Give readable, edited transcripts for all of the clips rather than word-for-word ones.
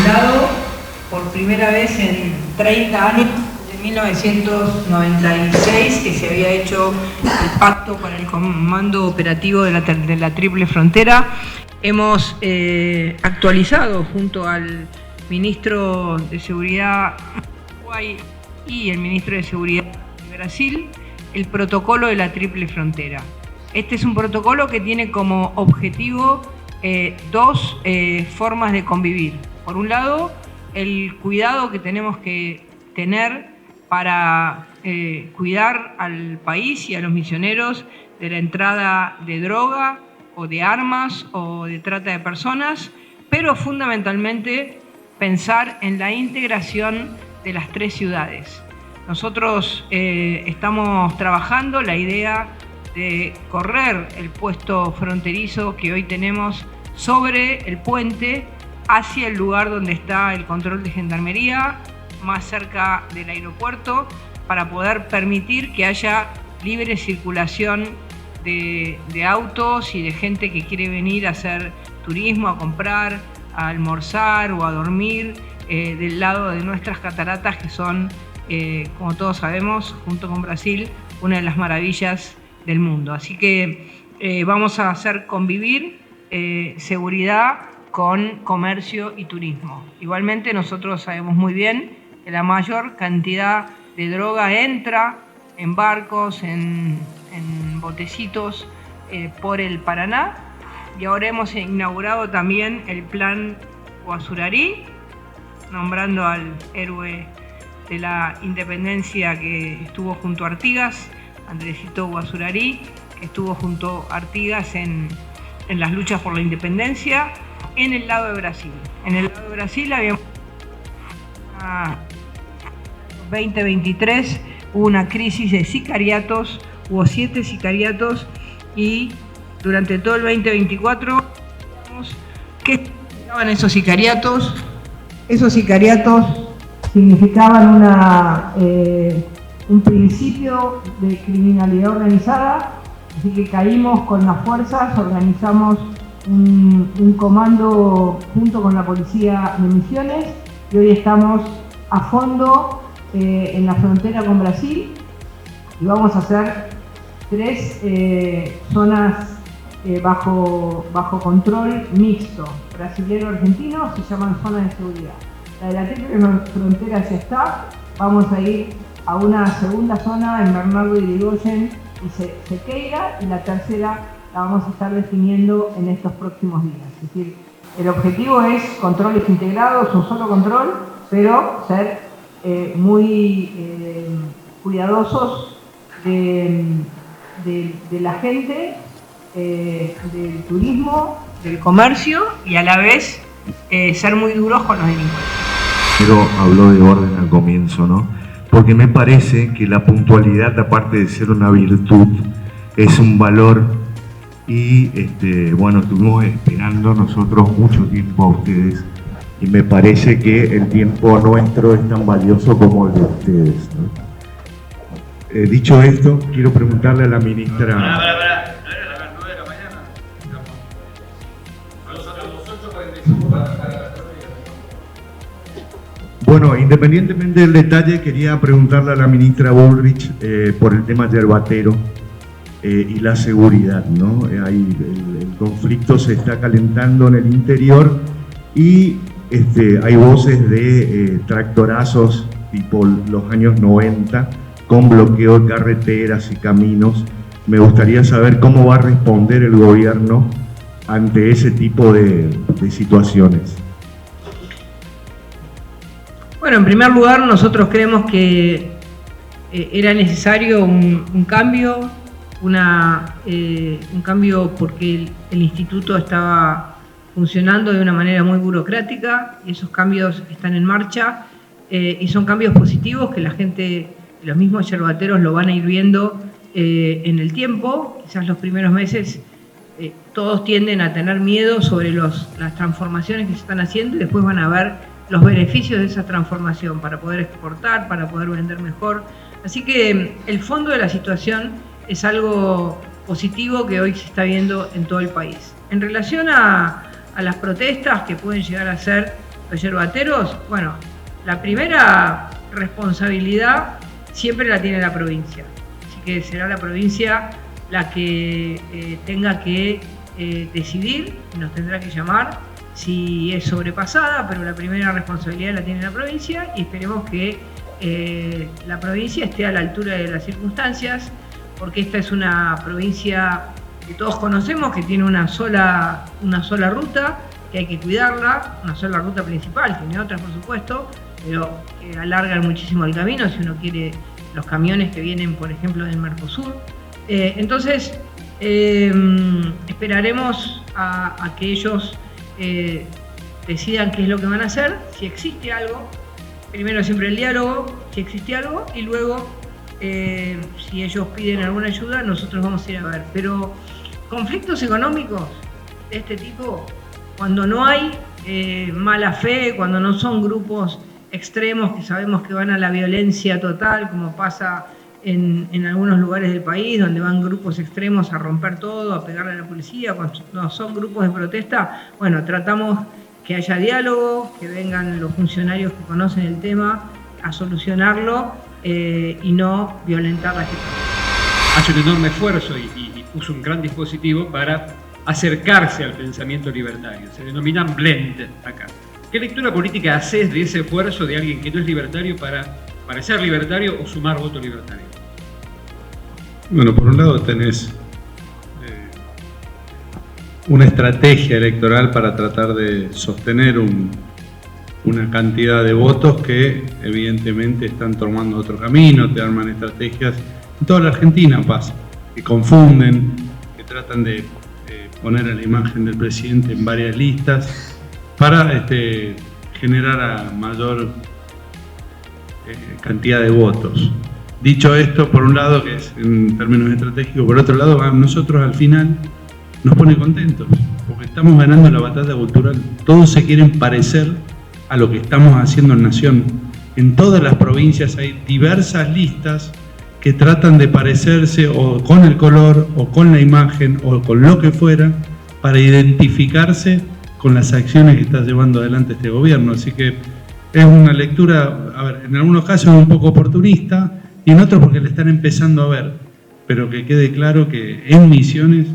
lado, por primera vez en 30 años, de 1996, que se había hecho el pacto para el comando operativo de la Triple Frontera. Hemos actualizado junto al ministro de Seguridad de Uruguay y el ministro de Seguridad de Brasil el protocolo de la Triple Frontera. Este es un protocolo que tiene como objetivo dos formas de convivir. Por un lado, el cuidado que tenemos que tener para cuidar al país y a los misioneros de la entrada de droga o de armas o de trata de personas, pero fundamentalmente pensar en la integración de las tres ciudades. Nosotros estamos trabajando la idea de correr el puesto fronterizo que hoy tenemos sobre el puente hacia el lugar donde está el control de gendarmería, más cerca del aeropuerto, para poder permitir que haya libre circulación de autos y de gente que quiere venir a hacer turismo, a comprar, a almorzar o a dormir del lado de nuestras cataratas, que son, como todos sabemos, junto con Brasil, una de las maravillas del mundo. Así que vamos a hacer convivir seguridad con comercio y turismo. Igualmente nosotros sabemos muy bien que la mayor cantidad de droga entra en barcos, en botecitos por el Paraná, y ahora hemos inaugurado también el plan Guazurarí, nombrando al héroe de la independencia que estuvo junto a Artigas, Andresito Guazurarí, que estuvo junto a Artigas en las luchas por la independencia en el lado de Brasil. En el lado de Brasil habíamos 2023 hubo una crisis de sicariatos, hubo 7 sicariatos, y durante todo el 2024 ¿qué significaban esos sicariatos? Esos sicariatos significaban un principio de criminalidad organizada, así que caímos con las fuerzas, organizamos un comando junto con la policía de Misiones, y hoy estamos a fondo en la frontera con Brasil, y vamos a hacer 3 zonas bajo control mixto, brasilero-argentino, se llaman zonas de seguridad. La de la Triple Frontera ya está, vamos a ir a una segunda zona en Bernardo de Irigoyen y Sequeira, y la tercera la vamos a estar definiendo en estos próximos días. Es decir, el objetivo es controles integrados, un solo control, pero ser muy cuidadosos de la gente, del turismo, del comercio, y a la vez ser muy duros con los delincuentes. Pero habló de orden al comienzo, ¿no? Porque me parece que la puntualidad, aparte de ser una virtud, es un valor. Y bueno, estuvimos esperando nosotros mucho tiempo a ustedes, y me parece que el tiempo nuestro es tan valioso como el de ustedes, ¿no? Dicho esto, quiero preguntarle a la ministra. No era a las 9 de la mañana. A los 8:45 para las 9. Bueno, independientemente del detalle, quería preguntarle a la ministra Bullrich por el tema yerbatero y la seguridad, ¿no? Ahí el conflicto se está calentando en el interior, y hay voces de tractorazos tipo los años 90 con bloqueo de carreteras y caminos. Me gustaría saber cómo va a responder el gobierno ante ese tipo de situaciones. Bueno, en primer lugar, nosotros creemos que era necesario un cambio, un cambio porque el instituto estaba funcionando de una manera muy burocrática, y esos cambios están en marcha, y son cambios positivos que la gente, los mismos yerbateros lo van a ir viendo en el tiempo. Quizás los primeros meses todos tienden a tener miedo sobre las transformaciones que se están haciendo, y después van a ver los beneficios de esa transformación para poder exportar, para poder vender mejor. Así que el fondo de la situación es algo positivo que hoy se está viendo en todo el país. En relación a las protestas que pueden llegar a ser los yerbateros, bueno, la primera responsabilidad siempre la tiene la provincia. Así que será la provincia la que tenga que decidir, nos tendrá que llamar si es sobrepasada, pero la primera responsabilidad la tiene la provincia y esperemos que la provincia esté a la altura de las circunstancias, porque esta es una provincia que todos conocemos, que tiene una sola ruta, que hay que cuidarla, una sola ruta principal, tiene otras por supuesto, pero que alargan muchísimo el camino si uno quiere los camiones que vienen, por ejemplo, del Mercosur. Entonces, esperaremos a que ellos decidan qué es lo que van a hacer, si existe algo, primero siempre el diálogo, si existe algo, y luego, si ellos piden alguna ayuda, nosotros vamos a ir a ver. Pero conflictos económicos de este tipo, cuando no hay mala fe, cuando no son grupos extremos que sabemos que van a la violencia total, como pasa en algunos lugares del país, donde van grupos extremos a romper todo, a pegarle a la policía, cuando no son grupos de protesta, bueno, tratamos que haya diálogo, que vengan los funcionarios que conocen el tema a solucionarlo y no violentar la gente. Hace un enorme esfuerzo y puso un gran dispositivo para acercarse al pensamiento libertario. Se denominan blend acá. ¿Qué lectura política haces de ese esfuerzo de alguien que no es libertario para parecer libertario o sumar voto libertario? Bueno, por un lado tenés una estrategia electoral para tratar de sostener una cantidad de votos que evidentemente están tomando otro camino, te arman estrategias. En toda la Argentina pasa, que confunden, que tratan de poner a la imagen del presidente en varias listas para generar a mayor cantidad de votos. Dicho esto, por un lado, que es en términos estratégicos, por otro lado, a nosotros al final nos pone contentos, porque estamos ganando la batalla cultural. Todos se quieren parecer a lo que estamos haciendo en Nación. En todas las provincias hay diversas listas que tratan de parecerse o con el color, o con la imagen, o con lo que fuera, para identificarse con las acciones que está llevando adelante este gobierno. Así que es una lectura, a ver, en algunos casos un poco oportunista, y en otros porque le están empezando a ver, pero que quede claro que en Misiones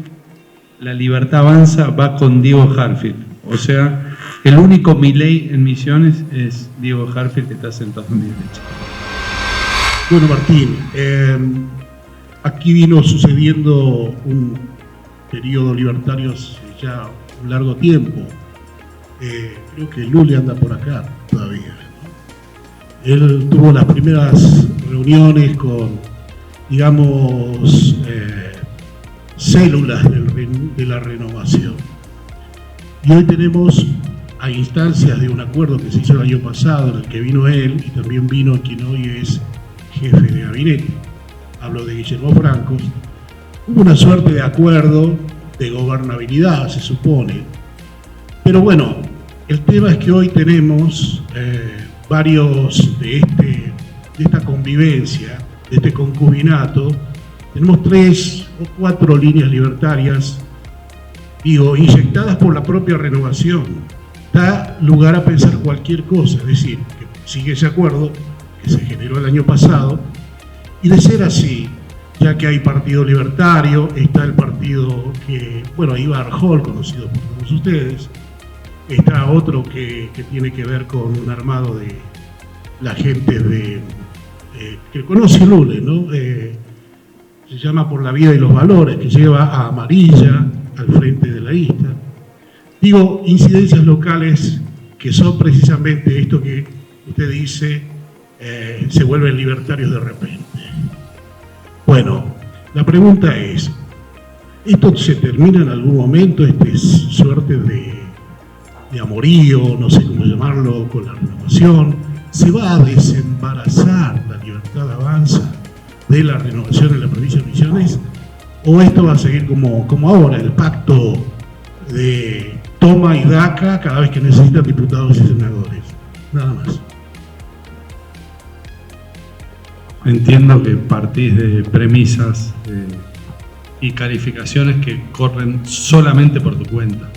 la Libertad Avanza va con Diego Hartfield. O sea, el único Milei en Misiones es Diego Hartfield, que está sentado a mi derecha. Bueno, Martín, aquí vino sucediendo un periodo libertario hace ya un largo tiempo. Creo que Lule anda por acá todavía, ¿no? Él tuvo las primeras reuniones con, digamos, células de la renovación. Y hoy tenemos, a instancias de un acuerdo que se hizo el año pasado, en el que vino él y también vino quien hoy es jefe de gabinete, hablo de Guillermo Franco, hubo una suerte de acuerdo de gobernabilidad, se supone. Pero bueno, el tema es que hoy tenemos varios de esta convivencia, de este concubinato, tenemos 3 o 4 líneas libertarias, digo, inyectadas por la propia renovación. Da lugar a pensar cualquier cosa, es decir, que sigue ese acuerdo que se generó el año pasado, y de ser así, ya que hay partido libertario, está el partido que, bueno, ahí va Arjol, conocido por todos ustedes, está otro que tiene que ver con un armado de la gente que conoce Lule, ¿no? Se llama Por la Vida y los Valores, que lleva a Amarilla al frente de la lista. Digo, incidencias locales que son precisamente esto que usted dice, se vuelven libertarios de repente. Bueno, la pregunta es, ¿esto se termina en algún momento, suerte de amorío, no sé cómo llamarlo, con la renovación? ¿Se va a desembarazar la Libertad Avanza de la renovación en la provincia de Misiones? ¿O esto va a seguir como ahora, el pacto de toma y daca cada vez que necesitan diputados y senadores? Nada más. Entiendo que partís de premisas y calificaciones que corren solamente por tu cuenta.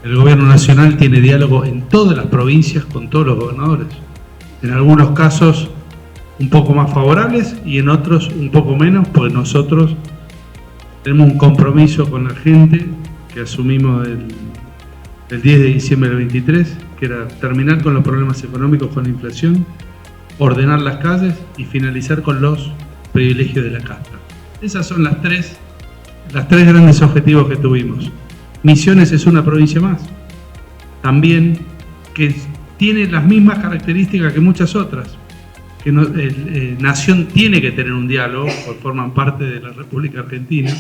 El gobierno nacional tiene diálogo en todas las provincias con todos los gobernadores. En algunos casos un poco más favorables y en otros un poco menos, pues nosotros tenemos un compromiso con la gente que asumimos el 10 de diciembre del 23, que era terminar con los problemas económicos con la inflación, ordenar las calles y finalizar con los privilegios de la casta. Esas son las tres grandes objetivos que tuvimos. Misiones es una provincia más, también que tiene las mismas características que muchas otras, que Nación tiene que tener un diálogo, porque forman parte de la República Argentina,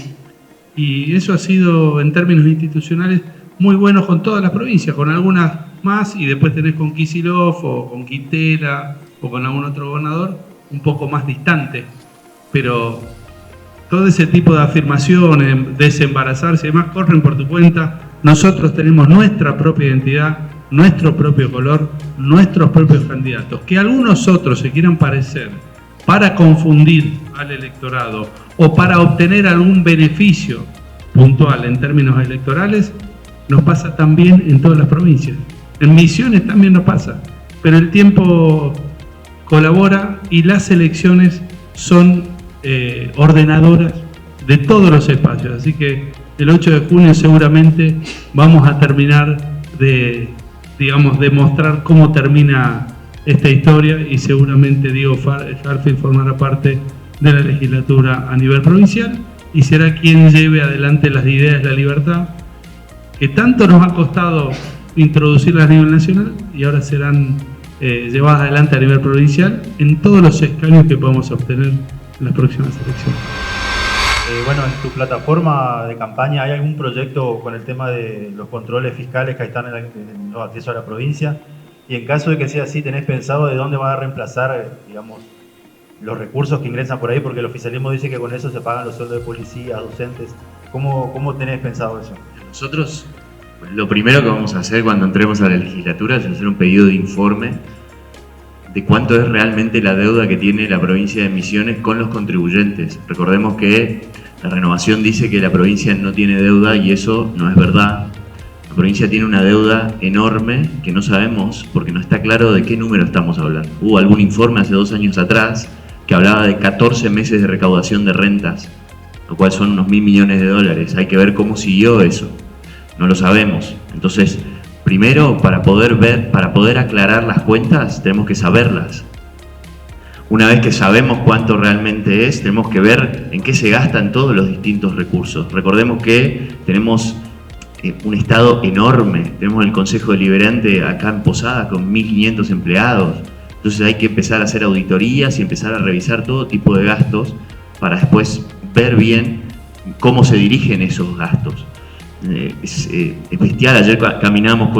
y eso ha sido en términos institucionales muy bueno con todas las provincias, con algunas más, y después tenés con Kicillof o con Quintela o con algún otro gobernador un poco más distante, pero todo ese tipo de afirmaciones, desembarazarse y demás, corren por tu cuenta. Nosotros tenemos nuestra propia identidad, nuestro propio color, nuestros propios candidatos. Que algunos otros se quieran parecer para confundir al electorado o para obtener algún beneficio puntual en términos electorales, nos pasa también en todas las provincias. En Misiones también nos pasa, pero el tiempo colabora y las elecciones son ordenadoras de todos los espacios. Así que el 8 de junio seguramente vamos a terminar de mostrar cómo termina esta historia, y seguramente Diego Harfield formará parte de la legislatura a nivel provincial y será quien lleve adelante las ideas de la libertad que tanto nos ha costado introducirlas a nivel nacional y ahora serán llevadas adelante a nivel provincial en todos los escaños que podamos obtener en las próximas elecciones. Bueno, en tu plataforma de campaña, ¿hay algún proyecto con el tema de los controles fiscales que están en los accesos a la provincia? Y en caso de que sea así, ¿tenés pensado de dónde van a reemplazar, digamos, los recursos que ingresan por ahí? Porque el oficialismo dice que con eso se pagan los sueldos de policías, docentes. ¿Cómo tenés pensado eso? Nosotros, lo primero que vamos a hacer cuando entremos a la legislatura es hacer un pedido de informe de cuánto es realmente la deuda que tiene la provincia de Misiones con los contribuyentes. Recordemos que la renovación dice que la provincia no tiene deuda y eso no es verdad. La provincia tiene una deuda enorme que no sabemos porque no está claro de qué número estamos hablando. Hubo algún informe hace 2 años atrás que hablaba de 14 meses de recaudación de rentas, lo cual son unos 1.000 millones de dólares. Hay que ver cómo siguió eso. No lo sabemos. Entonces, primero, para poder aclarar las cuentas, tenemos que saberlas. Una vez que sabemos cuánto realmente es, tenemos que ver en qué se gastan todos los distintos recursos. Recordemos que tenemos un estado enorme, tenemos el Consejo Deliberante acá en Posada con 1.500 empleados. Entonces hay que empezar a hacer auditorías y empezar a revisar todo tipo de gastos para después ver bien cómo se dirigen esos gastos. Es bestial. Ayer caminamos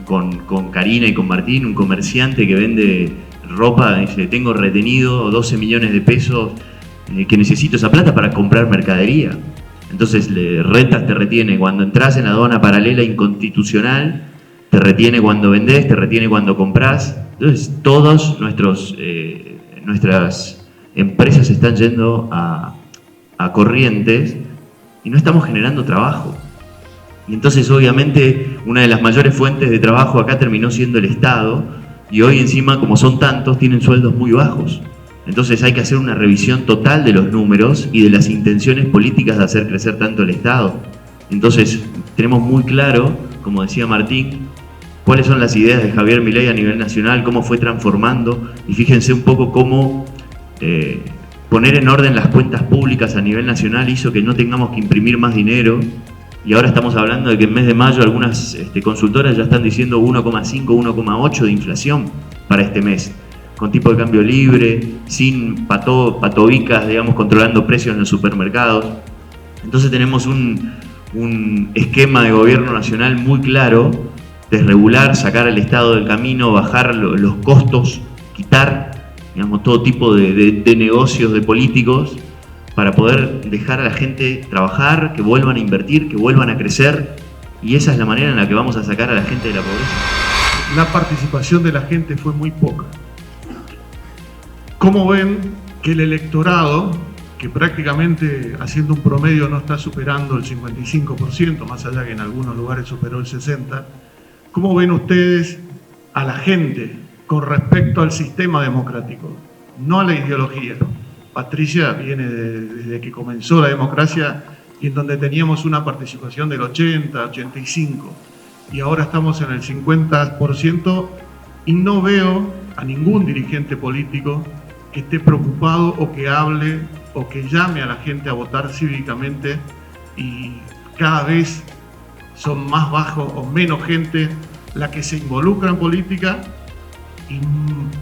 con Karina y con Martín, un comerciante que vende ropa, dice: tengo retenido 12 millones de pesos, que necesito esa plata para comprar mercadería. Entonces rentas te retiene cuando entras en la aduana paralela inconstitucional, te retiene cuando vendés, te retiene cuando compras. Entonces todas nuestras empresas están yendo a Corrientes y no estamos generando trabajo. Y entonces obviamente una de las mayores fuentes de trabajo acá terminó siendo el Estado, y hoy encima, como son tantos, tienen sueldos muy bajos. Entonces hay que hacer una revisión total de los números y de las intenciones políticas de hacer crecer tanto el Estado. Entonces tenemos muy claro, como decía Martín, cuáles son las ideas de Javier Milei a nivel nacional, cómo fue transformando, y fíjense un poco cómo poner en orden las cuentas públicas a nivel nacional hizo que no tengamos que imprimir más dinero. Y ahora estamos hablando de que en mes de mayo algunas consultoras ya están diciendo 1,5, 1,8 de inflación para este mes, con tipo de cambio libre, sin patobicas, digamos, controlando precios en los supermercados. Entonces tenemos un esquema de gobierno nacional muy claro, desregular, sacar al Estado del camino, bajar los costos, quitar, digamos, todo tipo de negocios de políticos, para poder dejar a la gente trabajar, que vuelvan a invertir, que vuelvan a crecer, y esa es la manera en la que vamos a sacar a la gente de la pobreza. La participación de la gente fue muy poca. ¿Cómo ven que el electorado que prácticamente haciendo un promedio no está superando el 55%, más allá que en algunos lugares superó el 60%. ¿Cómo ven ustedes a la gente con respecto al sistema democrático? No a la ideología. Patricia viene desde que comenzó la democracia y en donde teníamos una participación del 80, 85%, y ahora estamos en el 50% y no veo a ningún dirigente político que esté preocupado o que hable o que llame a la gente a votar cívicamente, y cada vez son más bajos o menos gente la que se involucra en política y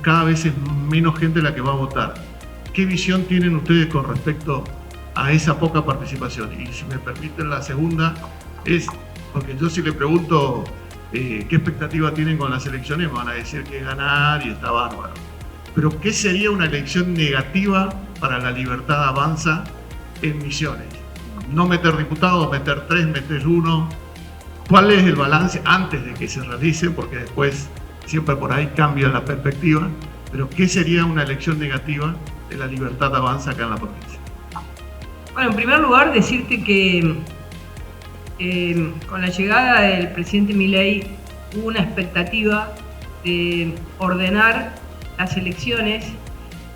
cada vez es menos gente la que va a votar. ¿Qué visión tienen ustedes con respecto a esa poca participación? Y si me permiten, la segunda es, porque yo si le pregunto qué expectativa tienen con las elecciones, me van a decir que ganar y está bárbaro. Pero ¿qué sería una elección negativa para La Libertad Avanza en Misiones? No meter diputados, meter 3, meter 1. ¿Cuál es el balance antes de que se realice? Porque después siempre por ahí cambia la perspectiva. Pero ¿qué sería una elección negativa de La Libertad Avanza acá en la provincia? Bueno, en primer lugar decirte que con la llegada del presidente Milei hubo una expectativa de ordenar las elecciones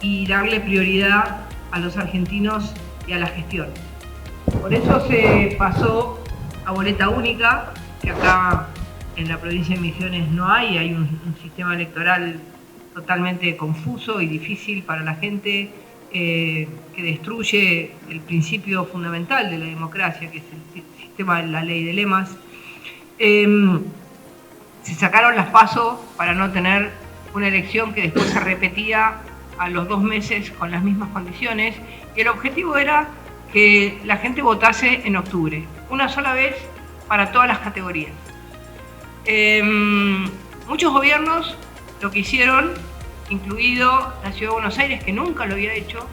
y darle prioridad a los argentinos y a la gestión. Por eso se pasó a boleta única, que acá en la provincia de Misiones no hay un sistema electoral totalmente confuso y difícil para la gente, que destruye el principio fundamental de la democracia, que es el sistema de la ley de lemas. Se sacaron las PASO para no tener una elección que después se repetía a los 2 meses con las mismas condiciones, y el objetivo era que la gente votase en octubre, una sola vez para todas las categorías. Muchos gobiernos lo que hicieron, incluido la Ciudad de Buenos Aires, que nunca lo había hecho,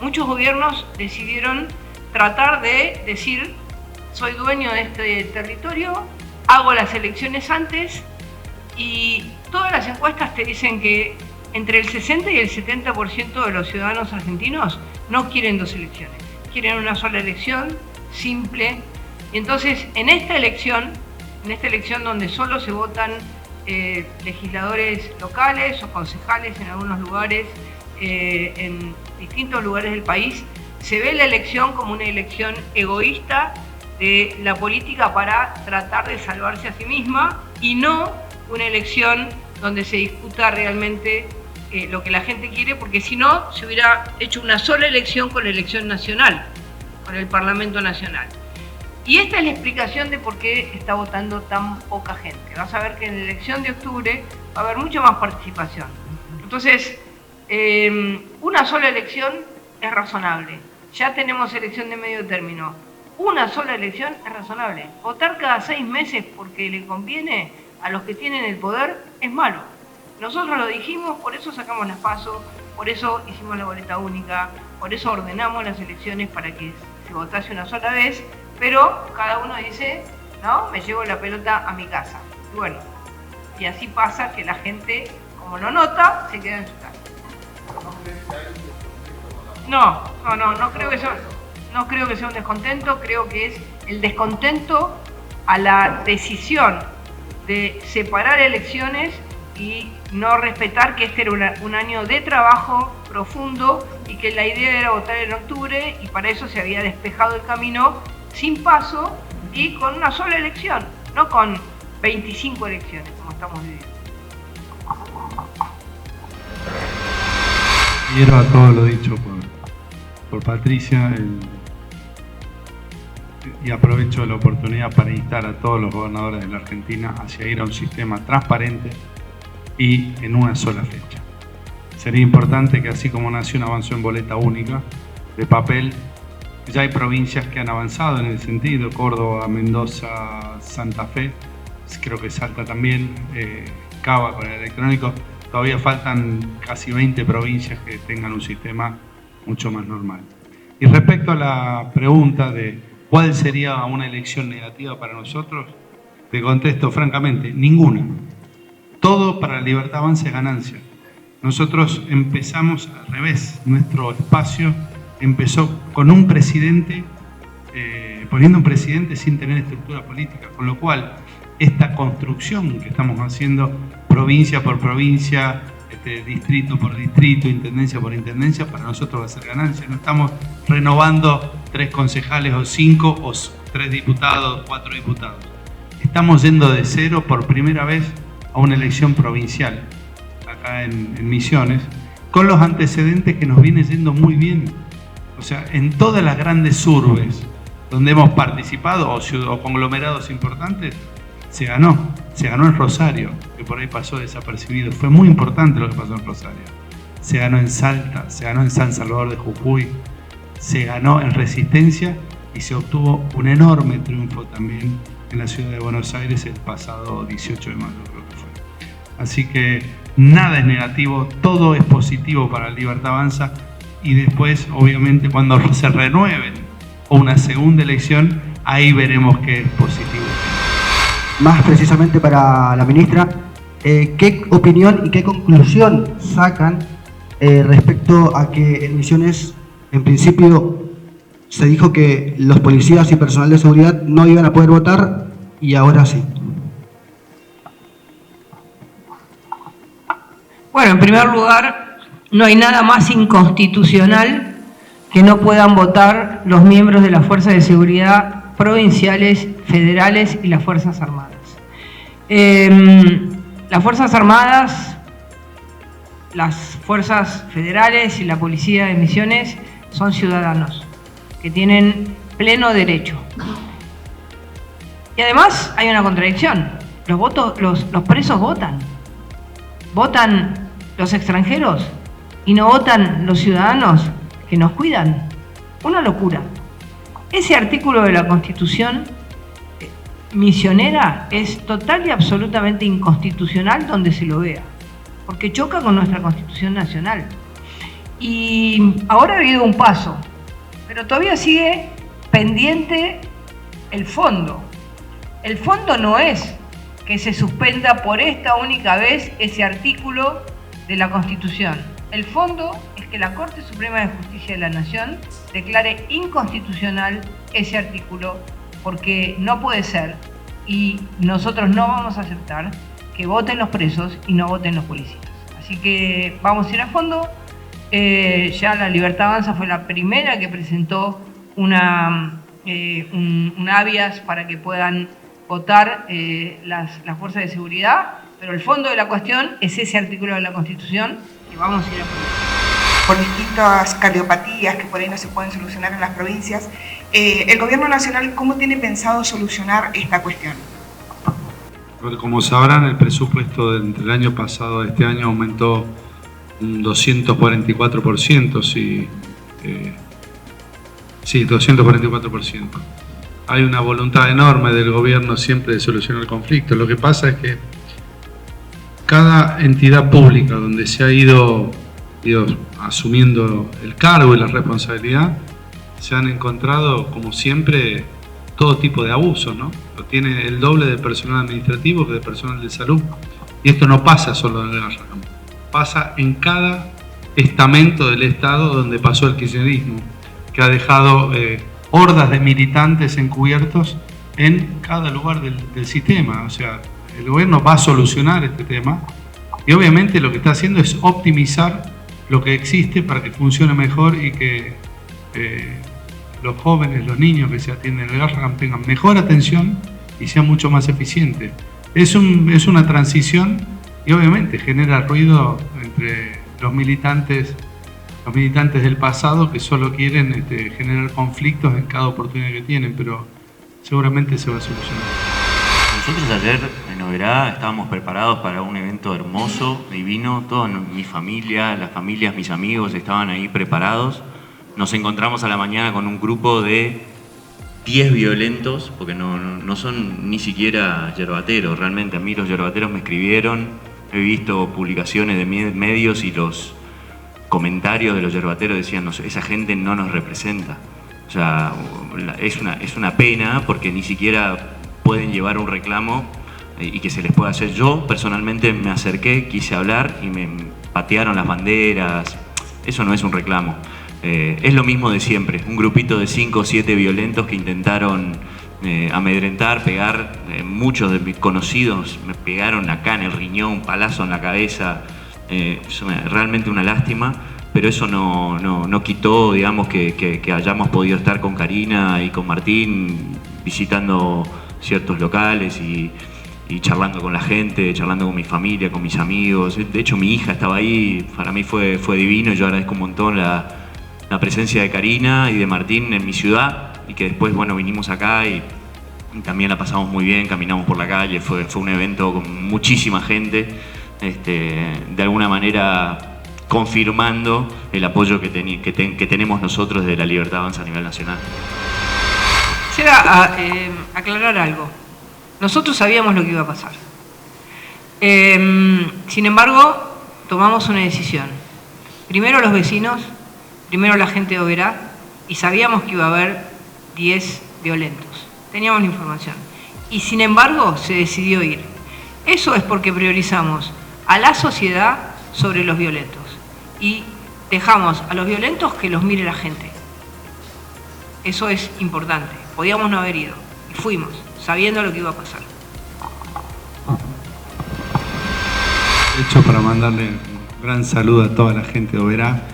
muchos gobiernos decidieron tratar de decir: soy dueño de este territorio, hago las elecciones antes, y todas las encuestas te dicen que entre el 60 y el 70% de los ciudadanos argentinos no quieren 2 elecciones, quieren una sola elección, simple. Y entonces en esta elección donde solo se votan legisladores locales o concejales en algunos lugares, en distintos lugares del país, se ve la elección como una elección egoísta de la política para tratar de salvarse a sí misma, y no una elección donde se discuta realmente lo que la gente quiere, porque si no se hubiera hecho una sola elección con la elección nacional, con el Parlamento Nacional. Y esta es la explicación de por qué está votando tan poca gente. Vas a ver que en la elección de octubre va a haber mucha más participación. Entonces, una sola elección es razonable. Ya tenemos elección de medio término. Una sola elección es razonable. Votar cada 6 meses porque le conviene a los que tienen el poder es malo. Nosotros lo dijimos, por eso sacamos las PASO, por eso hicimos la boleta única, por eso ordenamos las elecciones para que se votase una sola vez, pero cada uno dice: no, me llevo la pelota a mi casa. Y bueno, y así pasa que la gente, como lo nota, se queda en su casa. No creo que sea un descontento, creo que es el descontento a la decisión de separar elecciones y no respetar que este era un año de trabajo profundo y que la idea era votar en octubre, y para eso se había despejado el camino sin PASO y con una sola elección, no con 25 elecciones como estamos viviendo. Quiero a todo lo dicho por Patricia, y aprovecho la oportunidad para instar a todos los gobernadores de la Argentina hacia ir a un sistema transparente y en una sola fecha. Sería importante que, así como Nación avanzó en boleta única de papel, ya hay provincias que han avanzado en el sentido: Córdoba, Mendoza, Santa Fe, creo que Salta también, Cava con el electrónico. Todavía faltan casi 20 provincias que tengan un sistema mucho más normal. Y respecto a la pregunta de cuál sería una elección negativa para nosotros, te contesto francamente: ninguna. Todo para La Libertad Avanza es ganancia. Nosotros empezamos al revés. Nuestro espacio empezó con un presidente, poniendo un presidente sin tener estructura política, con lo cual esta construcción que estamos haciendo provincia por provincia, distrito por distrito, intendencia por intendencia, para nosotros va a ser ganancia. No estamos renovando 3 concejales o 5 o 3 diputados, 4 diputados. Estamos yendo de cero por primera vez a una elección provincial, acá en Misiones, con los antecedentes que nos viene yendo muy bien. O sea, en todas las grandes urbes donde hemos participado o conglomerados importantes, se ganó en Rosario, que por ahí pasó desapercibido. Fue muy importante lo que pasó en Rosario. Se ganó en Salta, se ganó en San Salvador de Jujuy, se ganó en Resistencia y se obtuvo un enorme triunfo también en la ciudad de Buenos Aires el pasado 18 de mayo, creo que fue. Así que nada es negativo, todo es positivo para Libertad Avanza, y después, obviamente, cuando se renueven o una segunda elección, ahí veremos qué es positivo. Más precisamente para la ministra, ¿qué opinión y qué conclusión sacan respecto a que en Misiones, en principio, se dijo que los policías y personal de seguridad no iban a poder votar y ahora sí? Bueno, en primer lugar, no hay nada más inconstitucional que no puedan votar los miembros de las fuerzas de seguridad provinciales, federales y las Fuerzas Armadas. Las Fuerzas Armadas, las Fuerzas Federales y la Policía de Misiones son ciudadanos que tienen pleno derecho. Y además hay una contradicción. Los presos votan. Votan los extranjeros y no votan los ciudadanos que nos cuidan. Una locura. Ese artículo de la Constitución misionera es total y absolutamente inconstitucional donde se lo vea, porque choca con nuestra Constitución Nacional. Y ahora ha habido un paso, pero todavía sigue pendiente el fondo. El fondo no es que se suspenda por esta única vez ese artículo de la Constitución. El fondo es que la Corte Suprema de Justicia de la Nación declare inconstitucional ese artículo, porque no puede ser, y nosotros no vamos a aceptar que voten los presos y no voten los policías. Así que vamos a ir a fondo. Ya la Libertad Avanza fue la primera que presentó un habeas para que puedan votar las fuerzas de seguridad, pero el fondo de la cuestión es ese artículo de la Constitución que vamos a ir a fondo. Por distintas cardiopatías que por ahí no se pueden solucionar en las provincias, el gobierno nacional, ¿cómo tiene pensado solucionar esta cuestión? Como sabrán, el presupuesto entre el año pasado y este año aumentó un 244%, sí, 244%. Hay una voluntad enorme del gobierno siempre de solucionar conflictos. Lo que pasa es que cada entidad pública donde se ha ido asumiendo el cargo y la responsabilidad, se han encontrado, como siempre, todo tipo de abusos, ¿no? Tiene el doble de personal administrativo que de personal de salud. Y esto no pasa solo en el Garrahan, pasa en cada estamento del Estado donde pasó el kirchnerismo, que ha dejado hordas de militantes encubiertos en cada lugar del sistema. O sea, el gobierno va a solucionar este tema y obviamente lo que está haciendo es optimizar lo que existe para que funcione mejor y que los jóvenes, los niños que se atienden en el Garrahan tengan mejor atención y sea mucho más eficiente. Es una transición y obviamente genera ruido entre los militantes del pasado que solo quieren generar conflictos en cada oportunidad que tienen, pero seguramente se va a solucionar. Nosotros ayer en Oberá estábamos preparados para un evento hermoso, divino, toda mi familia, las familias, mis amigos estaban ahí preparados. Nos encontramos a la mañana con un grupo de 10 violentos, porque no son ni siquiera yerbateros, realmente a mí los yerbateros me escribieron, he visto publicaciones de medios y los comentarios de los yerbateros decían, esa gente no nos representa. O sea, es una pena porque ni siquiera pueden llevar un reclamo y que se les pueda hacer. Yo personalmente me acerqué, quise hablar y me patearon las banderas. Eso no es un reclamo. es lo mismo de siempre, un grupito de 5 o 7 violentos que intentaron amedrentar, pegar, muchos de mis conocidos me pegaron acá en el riñón, un palazo en la cabeza, es realmente una lástima, pero eso no quitó, digamos, que hayamos podido estar con Karina y con Martín visitando ciertos locales y charlando con la gente, charlando con mi familia, con mis amigos. De hecho, mi hija estaba ahí, para mí fue divino. Yo agradezco un montón la presencia de Karina y de Martín en mi ciudad, y que después, bueno, vinimos acá y también la pasamos muy bien, caminamos por la calle, fue un evento con muchísima gente, de alguna manera confirmando el apoyo que tenemos nosotros de La Libertad Avanza a nivel nacional. Quisiera aclarar algo. Nosotros sabíamos lo que iba a pasar. Sin embargo, tomamos una decisión. Primero los vecinos, primero la gente de Oberá, y sabíamos que iba a haber 10 violentos. Teníamos la información. Y sin embargo, se decidió ir. Eso es porque priorizamos a la sociedad sobre los violentos. Y dejamos a los violentos que los mire la gente. Eso es importante. Podíamos no haber ido. Y fuimos, sabiendo lo que iba a pasar. De hecho, para mandarle un gran saludo a toda la gente de Oberá,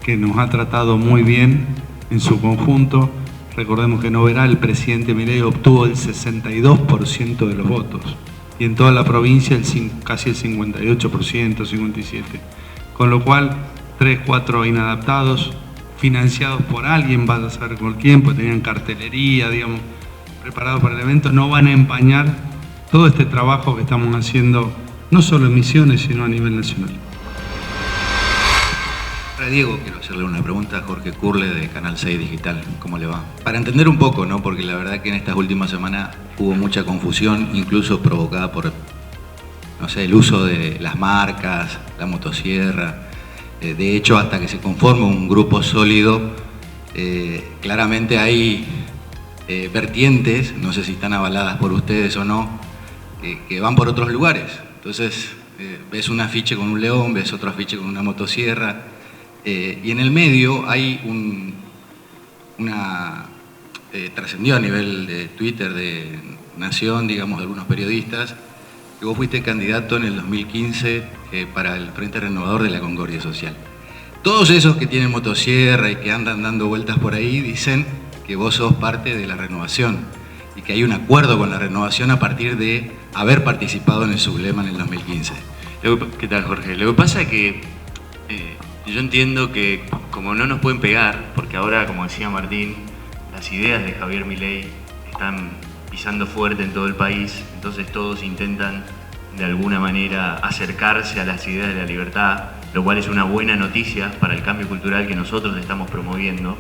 que nos ha tratado muy bien en su conjunto. Recordemos que en Oberá el presidente Milei obtuvo el 62% de los votos y en toda la provincia casi el 58%, 57%. Con lo cual, 3, 4 inadaptados, financiados por alguien, vas a saber por quién, pues tenían cartelería, digamos, preparados para el evento, no van a empañar todo este trabajo que estamos haciendo, no solo en Misiones, sino a nivel nacional. Para Diego, quiero hacerle una pregunta a Jorge Curle de Canal 6 Digital. ¿Cómo le va? Para entender un poco, ¿no? Porque la verdad que en estas últimas semanas hubo mucha confusión, incluso provocada por, no sé, el uso de las marcas, la motosierra. De hecho, hasta que se conforme un grupo sólido, claramente hay vertientes, no sé si están avaladas por ustedes o no, que van por otros lugares. Entonces, ves un afiche con un león, ves otro afiche con una motosierra, y en el medio hay trascendió a nivel de Twitter, de Nación, digamos, de algunos periodistas, que vos fuiste candidato en el 2015 para el Frente Renovador de la Concordia Social. Todos esos que tienen motosierra y que andan dando vueltas por ahí dicen que vos sos parte de la renovación y que hay un acuerdo con la renovación a partir de haber participado en el sublema en el 2015. ¿Qué tal, Jorge? Lo que pasa es que yo entiendo que como no nos pueden pegar, porque ahora, como decía Martín, las ideas de Javier Milei están pisando fuerte en todo el país, entonces todos intentan de alguna manera acercarse a las ideas de la libertad, lo cual es una buena noticia para el cambio cultural que nosotros estamos promoviendo.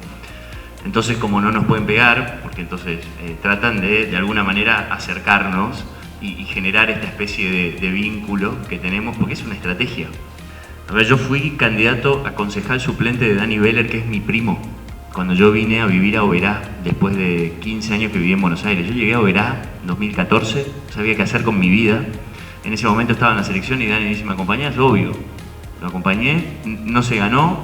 Entonces, como no nos pueden pegar, porque entonces tratan de alguna manera acercarnos y generar esta especie de vínculo que tenemos, porque es una estrategia. A ver, yo fui candidato a concejal suplente de Dani Beller, que es mi primo, cuando yo vine a vivir a Oberá, después de 15 años que viví en Buenos Aires. Yo llegué a Oberá en 2014, no sabía qué hacer con mi vida. En ese momento estaba en la selección y Dani dice, ¿me acompañás? Yo, obvio. Lo acompañé, no se ganó.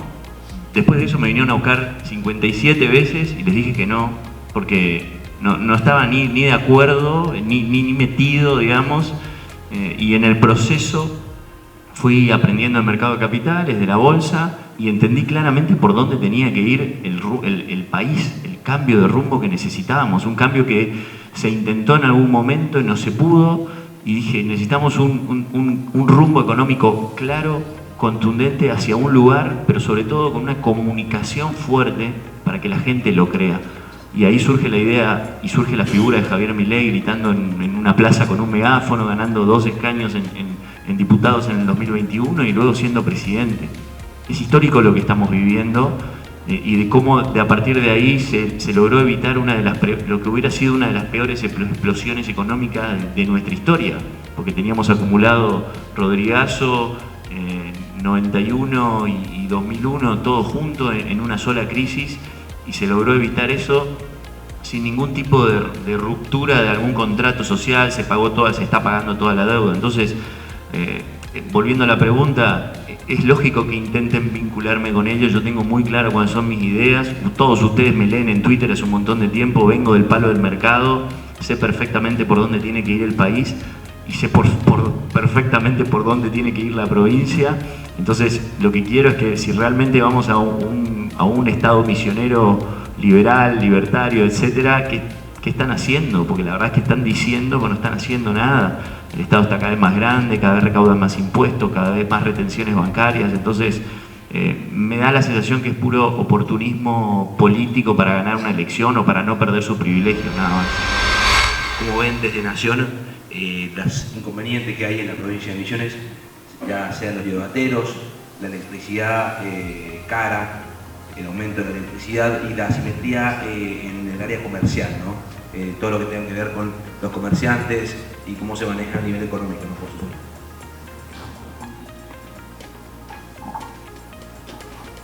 Después de eso me vinieron a buscar 57 veces y les dije que no, porque no estaba ni de acuerdo, ni metido, digamos. Y en el proceso fui aprendiendo el mercado de capitales, de la bolsa, y entendí claramente por dónde tenía que ir el país, el cambio de rumbo que necesitábamos, un cambio que se intentó en algún momento y no se pudo, y dije, necesitamos un rumbo económico claro, contundente hacia un lugar, pero sobre todo con una comunicación fuerte para que la gente lo crea. Y ahí surge la idea y surge la figura de Javier Milei gritando en una plaza con un megáfono, ganando 2 escaños en diputados en el 2021 y luego siendo presidente. Es histórico lo que estamos viviendo y de cómo a partir de ahí se logró evitar lo que hubiera sido una de las peores explosiones económicas de nuestra historia, porque teníamos acumulado Rodrigazo, 91 y 2001, todo junto en una sola crisis, y se logró evitar eso sin ningún tipo de ruptura de algún contrato social, se está pagando toda la deuda. Entonces, volviendo a la pregunta, es lógico que intenten vincularme con ellos, yo tengo muy claro cuáles son mis ideas, todos ustedes me leen en Twitter hace un montón de tiempo, vengo del palo del mercado, sé perfectamente por dónde tiene que ir el país y sé perfectamente por dónde tiene que ir la provincia. Entonces lo que quiero es que si realmente vamos a un Estado misionero liberal, libertario, etcétera, ¿qué están haciendo? Porque la verdad es que están diciendo que no están haciendo nada. El Estado está cada vez más grande, cada vez recaudan más impuestos, cada vez más retenciones bancarias, entonces me da la sensación que es puro oportunismo político para ganar una elección o para no perder sus privilegios, nada más. Como ven desde Nación, los inconvenientes que hay en la provincia de Misiones, ya sean los hidrobateros, la electricidad cara, el aumento de la electricidad y la asimetría en el área comercial, ¿no? Todo lo que tenga que ver con los comerciantes y cómo se maneja a nivel económico, ¿no? Por supuesto.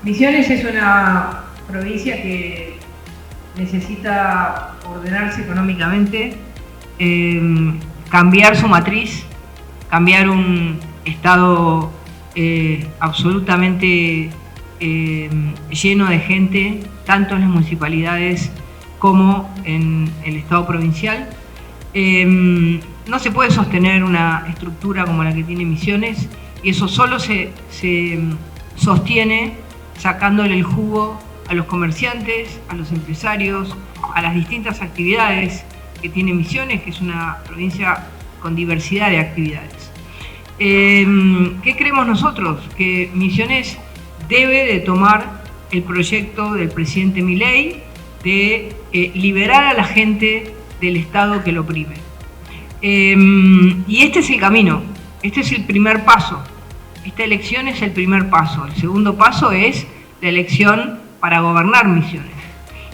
Misiones es una provincia que necesita ordenarse económicamente, cambiar su matriz, cambiar un estado absolutamente lleno de gente, tanto en las municipalidades como en el estado provincial. No se puede sostener una estructura como la que tiene Misiones, y eso solo se sostiene sacándole el jugo a los comerciantes, a los empresarios, a las distintas actividades que tiene Misiones, que es una provincia con diversidad de actividades. ¿Qué creemos nosotros? Que Misiones debe de tomar el proyecto del presidente Milei de liberar a la gente del Estado que lo oprime. Y este es el camino, este es el primer paso. Esta elección es el primer paso. El segundo paso es la elección para gobernar Misiones.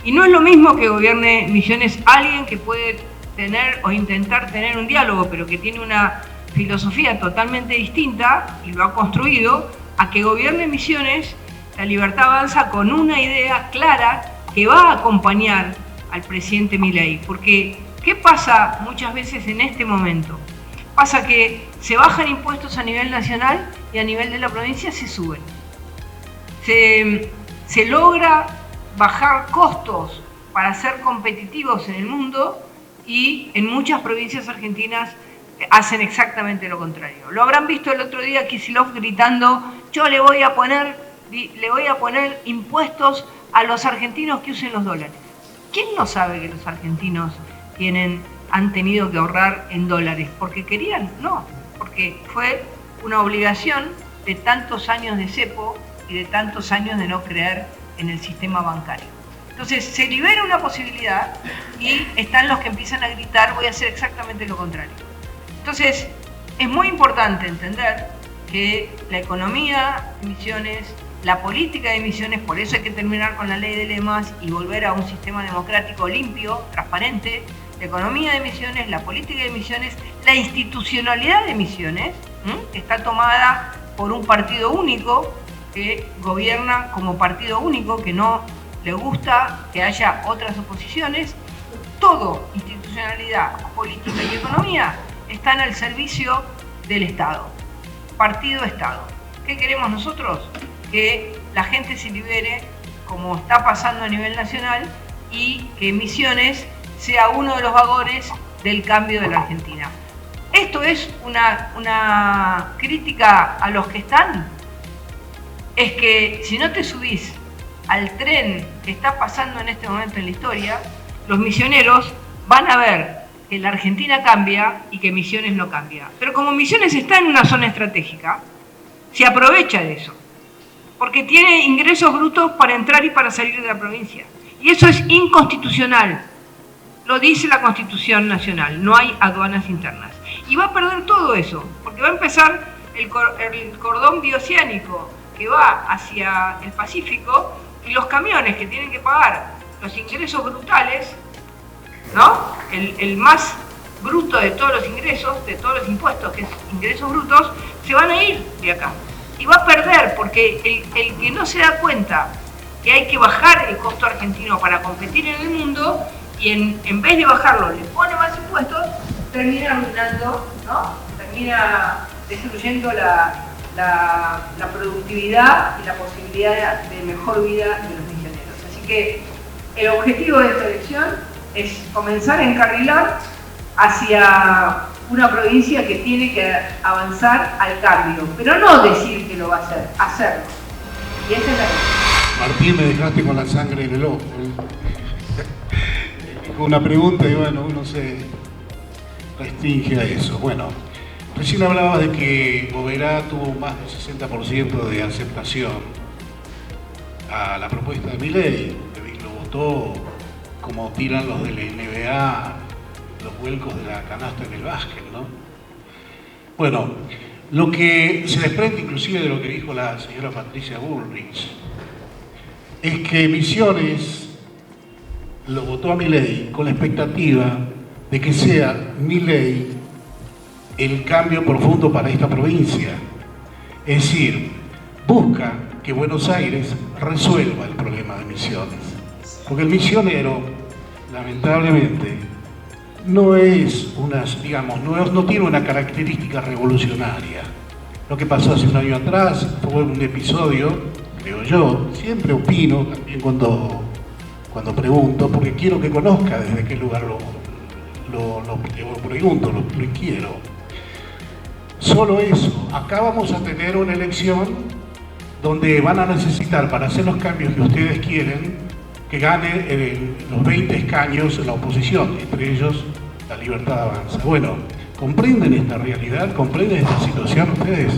Y no es lo mismo que gobierne Misiones alguien que puede tener o intentar tener un diálogo, pero que tiene una filosofía totalmente distinta y lo ha construido, a que gobierne Misiones. La Libertad Avanza con una idea clara que va a acompañar al presidente Milei. Porque, ¿qué pasa muchas veces en este momento? Pasa que se bajan impuestos a nivel nacional y a nivel de la provincia se suben. Se logra bajar costos para ser competitivos en el mundo, y en muchas provincias argentinas hacen exactamente lo contrario. Lo habrán visto el otro día Kicillof gritando: yo le voy a poner impuestos a los argentinos que usen los dólares. ¿Quién no sabe que los argentinos han tenido que ahorrar en dólares? ¿Porque querían? No, porque fue una obligación de tantos años de cepo y de tantos años de no creer en el sistema bancario. Entonces se libera una posibilidad y están los que empiezan a gritar: voy a hacer exactamente lo contrario. Entonces es muy importante entender que la economía de Misiones, la política de Misiones, por eso hay que terminar con la ley de lemas y volver a un sistema democrático limpio, transparente. La economía de Misiones, la política de Misiones, la institucionalidad de Misiones, está tomada por un partido único que gobierna como partido único, que no le gusta que haya otras oposiciones. Todo, institucionalidad, política y economía, están al servicio del Estado. Partido-Estado. ¿Qué queremos nosotros? Que la gente se libere, como está pasando a nivel nacional, y que Misiones sea uno de los vagones del cambio de la Argentina. Esto es una crítica a los que están. Es que si no te subís al tren que está pasando en este momento en la historia, los misioneros van a ver que la Argentina cambia y que Misiones no cambia. Pero como Misiones está en una zona estratégica, se aprovecha de eso, porque tiene ingresos brutos para entrar y para salir de la provincia. Y eso es inconstitucional. Lo dice la Constitución Nacional, no hay aduanas internas. Y va a perder todo eso, porque va a empezar el cordón bioceánico que va hacia el Pacífico, y los camiones que tienen que pagar los ingresos brutales, ¿no? El más bruto de todos los ingresos, de todos los impuestos, que es ingresos brutos, se van a ir de acá. Y va a perder, porque el que no se da cuenta que hay que bajar el costo argentino para competir en el mundo, y en vez de bajarlo le pone más impuestos, termina arruinando, ¿no? Termina destruyendo la productividad y la posibilidad de mejor vida de los misioneros. Así que el objetivo de esta elección es comenzar a encarrilar hacia una provincia que tiene que avanzar al cambio, pero no decir que lo va a hacer, hacerlo. Y esa es la cuestión. Martín, me dejaste con la sangre en el ojo. Con una pregunta y bueno, uno se restringe a eso. Bueno, recién hablabas de que Oberá tuvo más del 60% de aceptación a la propuesta de Milei. Lo votó como tiran los de la NBA, los vuelcos de la canasta en el básquet, ¿no? Bueno, lo que se desprende inclusive de lo que dijo la señora Patricia Bullrich es que Misiones lo votó a Milei con la expectativa de que sea Milei el cambio profundo para esta provincia. Es decir, busca que Buenos Aires resuelva el problema de Misiones. Porque el misionero, lamentablemente, no es no tiene una característica revolucionaria. Lo que pasó hace un año atrás fue un episodio, creo yo, siempre opino, también cuando pregunto, porque quiero que conozca desde qué lugar lo pregunto, lo quiero. Solo eso. Acá vamos a tener una elección donde van a necesitar, para hacer los cambios que ustedes quieren, que gane los 20 escaños en la oposición, entre ellos la Libertad Avanza. Bueno, ¿comprenden esta realidad? ¿Comprenden esta situación ustedes?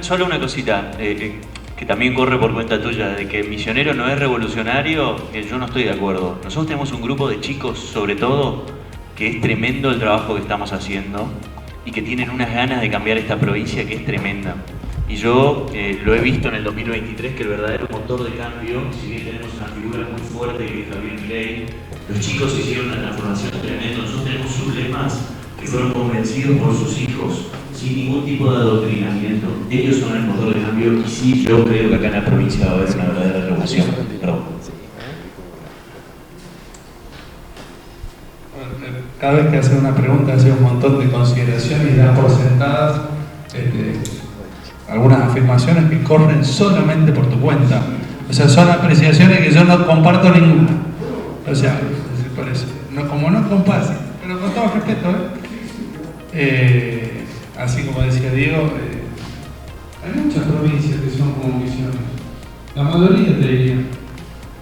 Solo una cosita, que también corre por cuenta tuya, de que Misionero no es revolucionario, yo no estoy de acuerdo. Nosotros tenemos un grupo de chicos, sobre todo, que es tremendo el trabajo que estamos haciendo y que tienen unas ganas de cambiar esta provincia que es tremenda. Y yo lo he visto en el 2023, que el verdadero motor de cambio, si bien tenemos una figura muy fuerte que es Javier Milei, los chicos hicieron una transformación tremenda. Nosotros tenemos sublemas que fueron convencidos por sus hijos, sin ningún tipo de adoctrinamiento. Ellos son el motor de cambio y sí, yo creo que acá en la provincia va a haber una verdadera revolución. Perdón. Cada vez que hace una pregunta hace un montón de consideraciones y da por sentadas algunas afirmaciones que corren solamente por tu cuenta. O sea, son apreciaciones que yo no comparto ninguna. O sea, por eso, como no comparto, pero con todo respeto, así como decía Diego, hay muchas provincias que son como Misiones. La mayoría te diría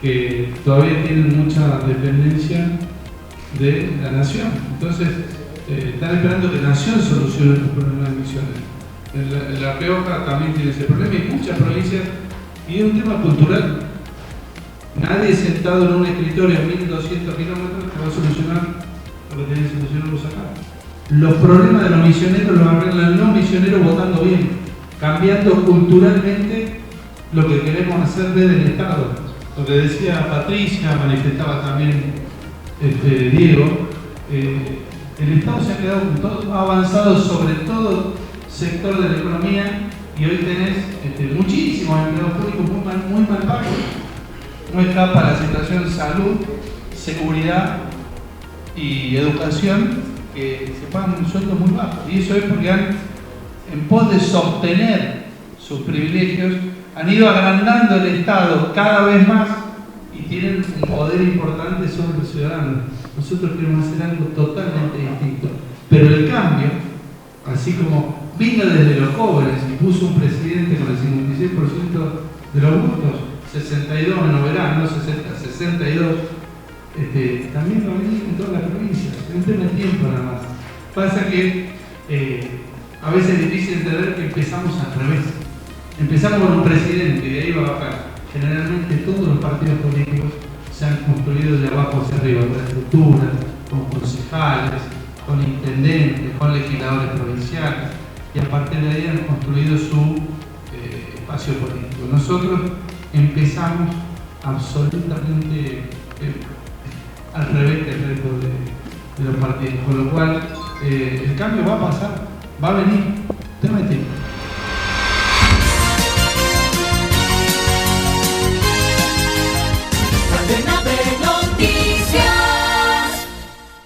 que todavía tienen mucha dependencia de la nación. Entonces, están esperando que la nación solucione los problemas de Misiones. La Rioja también tiene ese problema y muchas provincias, y es un tema cultural. Nadie sentado en un escritorio a 1200 kilómetros que va a solucionar lo que tienen que solucionarlos acá. Los problemas de los misioneros los arreglan los misioneros votando bien, cambiando culturalmente lo que queremos hacer desde el Estado. Lo que decía Patricia, manifestaba también Diego, el Estado se ha quedado con todo, ha avanzado sobre todo sector de la economía y hoy tenés muchísimos empleados públicos muy mal pagos. No escapa la situación salud, seguridad y educación, que se pagan un sueldo muy bajo. Y eso es porque en pos de sostener sus privilegios, han ido agrandando el Estado cada vez más y tienen un poder importante sobre los ciudadanos. Nosotros queremos hacer algo totalmente distinto. Pero el cambio, así como vino desde los jóvenes y puso un presidente con el 56% de los votos, 62 en Oberá, no 60, 62, también va a venir en todas las provincias. Es un tema de tiempo nada más. Pasa que a veces es difícil entender que empezamos al revés. Empezamos con un presidente y de ahí va a bajar. Generalmente todos los partidos políticos se han construido de abajo hacia arriba, con estructuras, con concejales, con intendentes, con legisladores provinciales, y a partir de ahí han construido su espacio político. Nosotros empezamos absolutamente al revés del resto de los partidos, con lo cual el cambio va a pasar, va a venir.